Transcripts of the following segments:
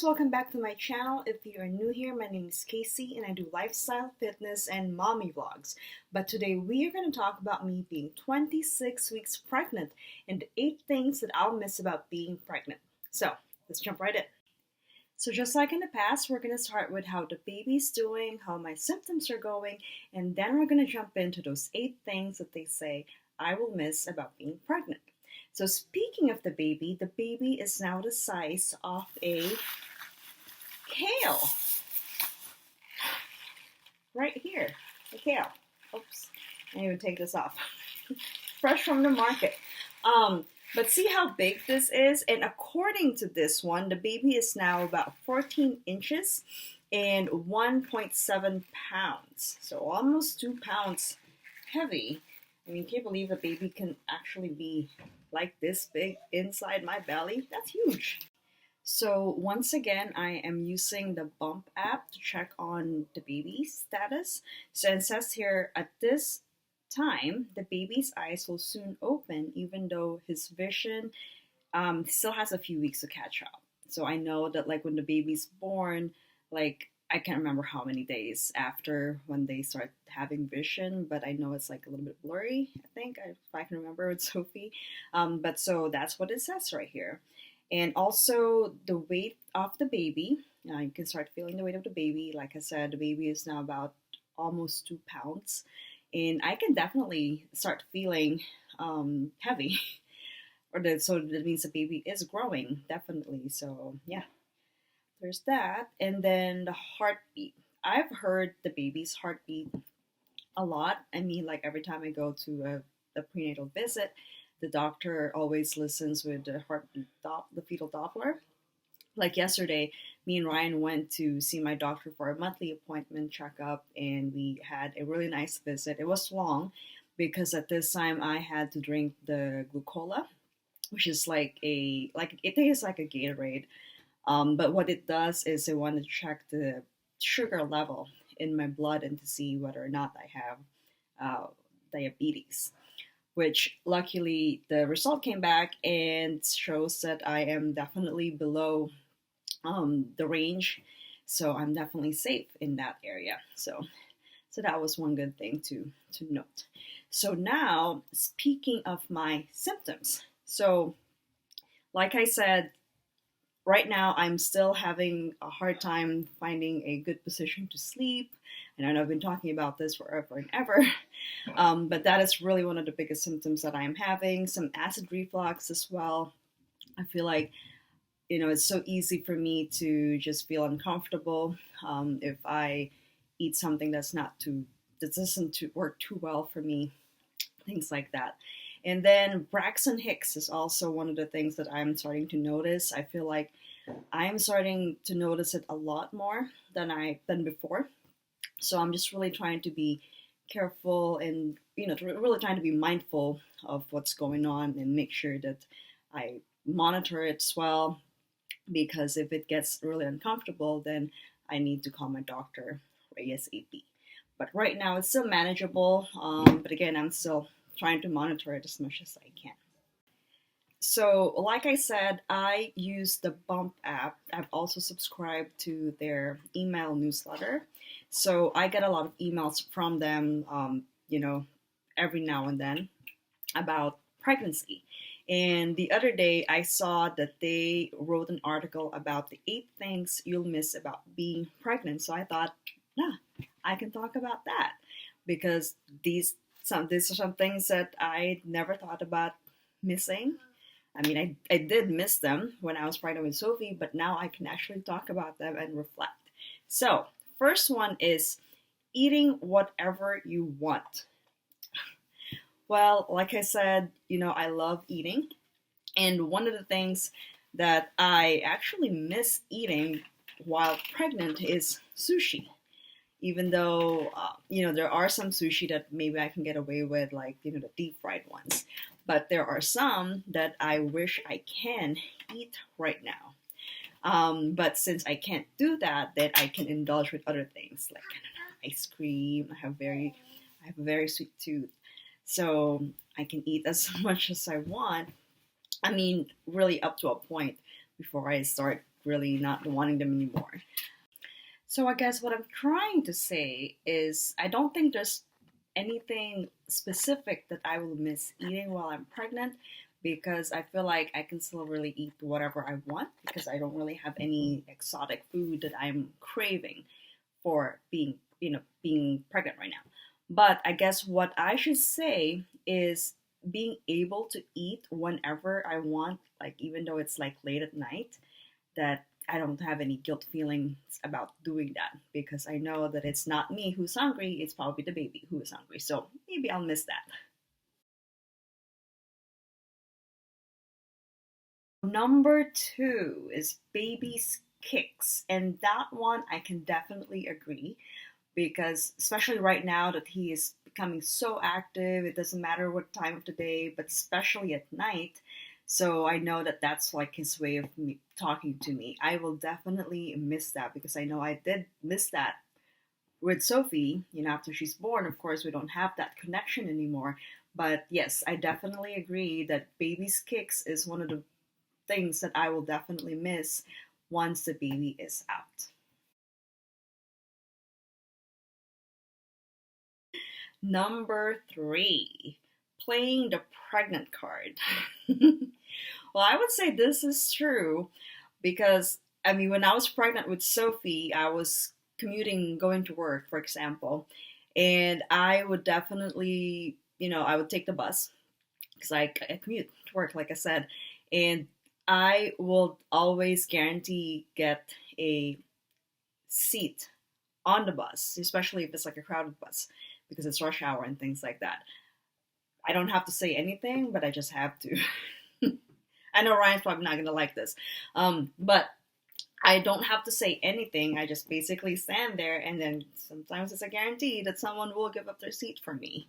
welcome back to my channel. If you are new here, my name is Casey and I do lifestyle, fitness, and mommy vlogs. But today we are going to talk about me being 26 weeks pregnant and the 8 things that I'll miss about being pregnant. So let's jump right in. So just like in the past, we're going to start with how the baby's doing, how my symptoms are going, and then we're going to jump into those 8 things that they say I will miss about being pregnant. So speaking of the baby is now the size of a kale. Right here, a kale. Oops, I need to take this off. Fresh from the market. But see how big this is? And according to this one, the baby is now about 14 inches and 1.7 pounds. So almost 2 pounds heavy. I mean, can you believe a baby can actually be like this big inside my belly? That's huge. So once again, I am using the Bump app to check on the baby's status. So it says here, at this time, the baby's eyes will soon open, even though his vision still has a few weeks to catch up. So I know that like when the baby's born, like I can't remember how many days after when they start having vision, but I know it's like a little bit blurry, I think, if I can remember with Sophie. But so that's what it says right here. And also the weight of the baby, you can start feeling the weight of the baby. Like I said, the baby is now about almost 2 pounds. And I can definitely start feeling heavy. So that means the baby is growing, definitely. So yeah. There's that. And then the heartbeat. I've heard the baby's heartbeat a lot. I mean, like every time I go to a prenatal visit, the doctor always listens with the heartbeat, the fetal Doppler. Like yesterday, me and Ryan went to see my doctor for a monthly appointment checkup, and we had a really nice visit. It was long because at this time I had to drink the glucola, which is it tastes like a Gatorade. But what it does is it wanted to check the sugar level in my blood and to see whether or not I have diabetes, which luckily the result came back and shows that I am definitely below the range. So I'm definitely safe in that area. So that was one good thing to note. So now, speaking of my symptoms. So like I said, right now, I'm still having a hard time finding a good position to sleep. And I know I've been talking about this forever and ever. But that is really one of the biggest symptoms that I'm having. Some acid reflux as well. I feel like, it's so easy for me to just feel uncomfortable if I eat something that doesn't work too well for me. Things like that. And then Braxton Hicks is also one of the things that I'm starting to notice. I feel like I'm starting to notice it a lot more than before. So I'm just really trying to be careful and, really trying to be mindful of what's going on and make sure that I monitor it as well. Because if it gets really uncomfortable, then I need to call my doctor ASAP. But right now it's still manageable. But again, I'm still trying to monitor it as much as I can. So, like I said, I use the Bump app. I've also subscribed to their email newsletter. So I get a lot of emails from them, every now and then about pregnancy. And the other day I saw that they wrote an article about the 8 things you'll miss about being pregnant. So I thought, I can talk about that because these are some things that I never thought about missing. I mean, I did miss them when I was pregnant with Sophie, but now I can actually talk about them and reflect. So, first one is eating whatever you want. Well, like I said, I love eating. And one of the things that I actually miss eating while pregnant is sushi. Even though, there are some sushi that maybe I can get away with, like, the deep fried ones. But there are some that I wish I can eat right now. But since I can't do that, then I can indulge with other things, like, ice cream. I have a very sweet tooth. So I can eat as much as I want. I mean, really up to a point before I start really not wanting them anymore. So I guess what I'm trying to say is I don't think there's anything specific that I will miss eating while I'm pregnant, because I feel like I can still really eat whatever I want because I don't really have any exotic food that I'm craving for being pregnant right now. But I guess what I should say is being able to eat whenever I want, like even though it's like late at night, that I don't have any guilt feelings about doing that because I know that it's not me who's hungry, it's probably the baby who is hungry. So maybe I'll miss that. Number two is baby's kicks. And that one I can definitely agree because, especially right now that he is becoming so active, it doesn't matter what time of the day, but especially at night. So I know that that's like his way of talking to me. I will definitely miss that because I know I did miss that with Sophie. After she's born, of course, we don't have that connection anymore. But yes, I definitely agree that baby's kicks is one of the things that I will definitely miss once the baby is out. Number three, playing the pregnant card. Well, I would say this is true because, I mean, when I was pregnant with Sophie, I was commuting, going to work, for example, and I would definitely, I would take the bus because I commute to work, like I said, and I will always guarantee get a seat on the bus, especially if it's like a crowded bus because it's rush hour and things like that. I don't have to say anything, but I just have to. I know Ryan's probably not gonna like this, but I don't have to say anything. I just basically stand there, and then sometimes it's a guarantee that someone will give up their seat for me.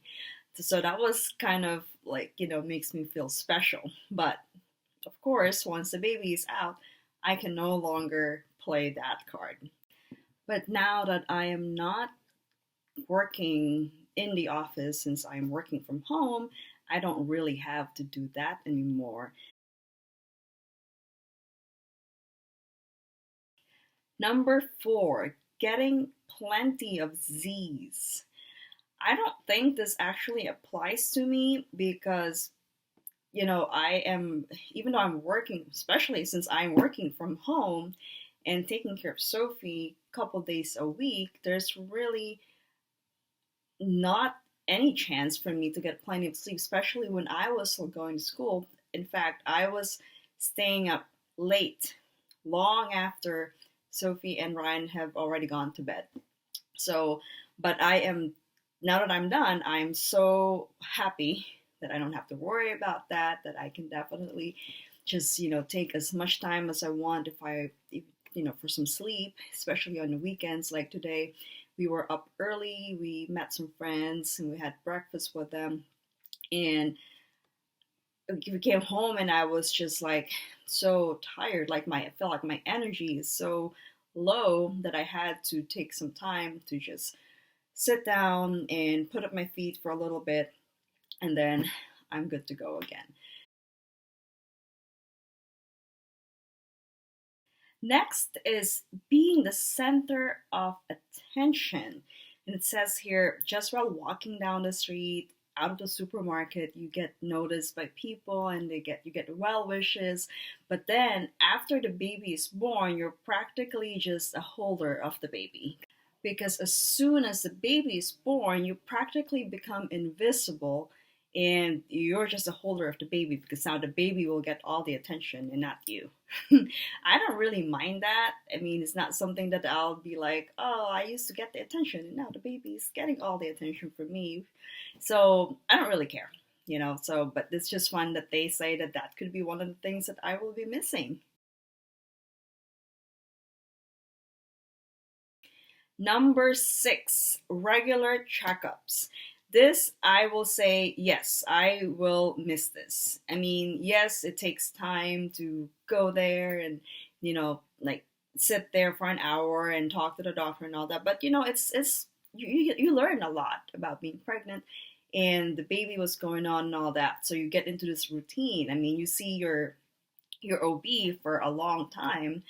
So that was kind of like, makes me feel special. But of course, once the baby is out, I can no longer play that card. But now that I am not working in the office, since I'm working from home, I don't really have to do that anymore. Number four, getting plenty of Z's. I don't think this actually applies to me because, I am, even though I'm working, especially since I'm working from home and taking care of Sophie a couple days a week, there's really not any chance for me to get plenty of sleep, especially when I was still going to school. In fact, I was staying up late, long after Sophie and Ryan have already gone to bed. So, but now that I'm done, I'm so happy that I don't have to worry about that, that I can definitely just, take as much time as I want for some sleep, especially on the weekends like today. We were up early, we met some friends, and we had breakfast with them. And we came home, and I was just like so tired. I felt like my energy is so low that I had to take some time to just sit down and put up my feet for a little bit, and then I'm good to go again. Next is being the center of attention. And it says here, just while walking down the street, out of the supermarket, you get noticed by people and you get well wishes. But then after the baby is born, you're practically just a holder of the baby. Because as soon as the baby is born, you practically become invisible and you're just a holder of the baby because now the baby will get all the attention and not you. I don't really mind that. I mean, it's not something that I'll be like, oh, I used to get the attention and now the baby is getting all the attention from me. So I don't really care, So, but it's just fun that they say that that could be one of the things that I will be missing. Number six, regular checkups. This, I will say, yes, I will miss this. I mean, yes, it takes time to go there and, like sit there for an hour and talk to the doctor and all that. But, it's you learn a lot about being pregnant and the baby, what's going on and all that. So you get into this routine. I mean, you see your OB for a long time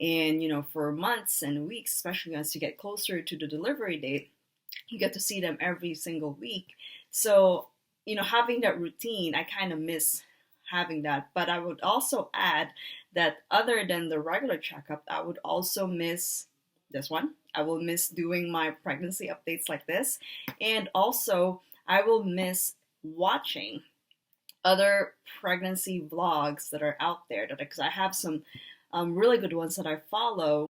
And, you know, for months and weeks, especially as you get closer to the delivery date, you get to see them every single week. So, you know, having that routine, I kind of miss having that. But I would also add that other than the regular checkup, I would also miss this one. I will miss doing my pregnancy updates like this. And also, I will miss watching other pregnancy vlogs that are out there, because I have some really good ones that I follow.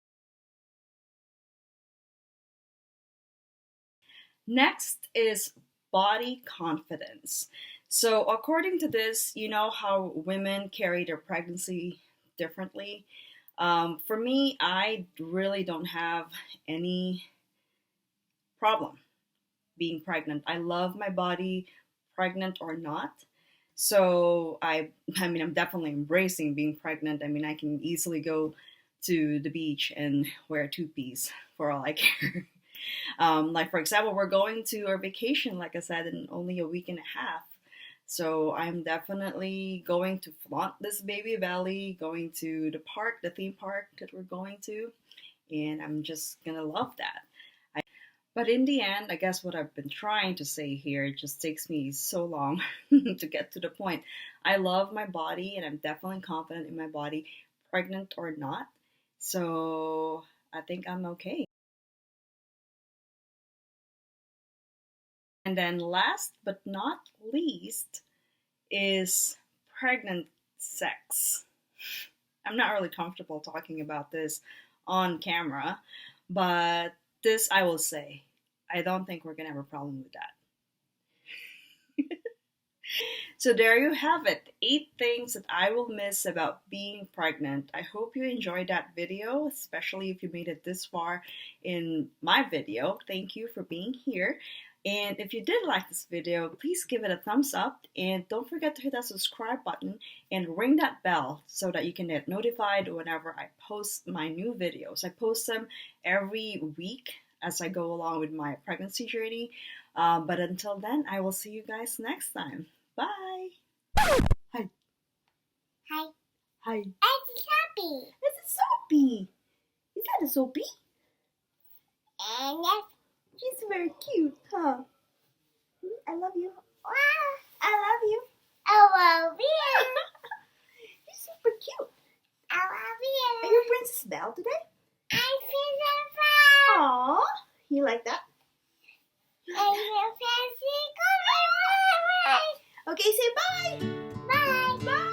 Next is body confidence. So, according to this, you know how women carry their pregnancy differently. For me, I really don't have any problem being pregnant. I love my body, pregnant or not. So I mean, I'm definitely embracing being pregnant. I mean, I can easily go to the beach and wear two-piece for all I care. Like, for example, we're going to our vacation, like I said, in only a week and a half. So I'm definitely going to flaunt this baby belly, going to the park, the theme park that we're going to, and I'm just gonna love that. But in the end, I guess what I've been trying to say here, it just takes me so long to get to the point. I love my body and I'm definitely confident in my body, pregnant or not. So I think I'm okay. And then last but not least is pregnant sex. I'm not really comfortable talking about this on camera, but this I will say. I don't think we're gonna have a problem with that. So there you have it. 8 things that I will miss about being pregnant. I hope you enjoyed that video, especially if you made it this far in my video. Thank you for being here. And if you did like this video, please give it a thumbs up and don't forget to hit that subscribe button and ring that bell so that you can get notified whenever I post my new videos. I post them every week as I go along with my pregnancy journey. But until then, I will see you guys next time. Bye. Hi. Hi. Hi. It's happy. It's a Soapy. Is that a Soapy? And yes. She's very cute, huh? I love you. Wow. I love you. I love you. You're super cute. I love you. Are you Princess Belle today? I'm Princess. Aww. You like that? And your fancy. Okay, say bye. Bye. Bye.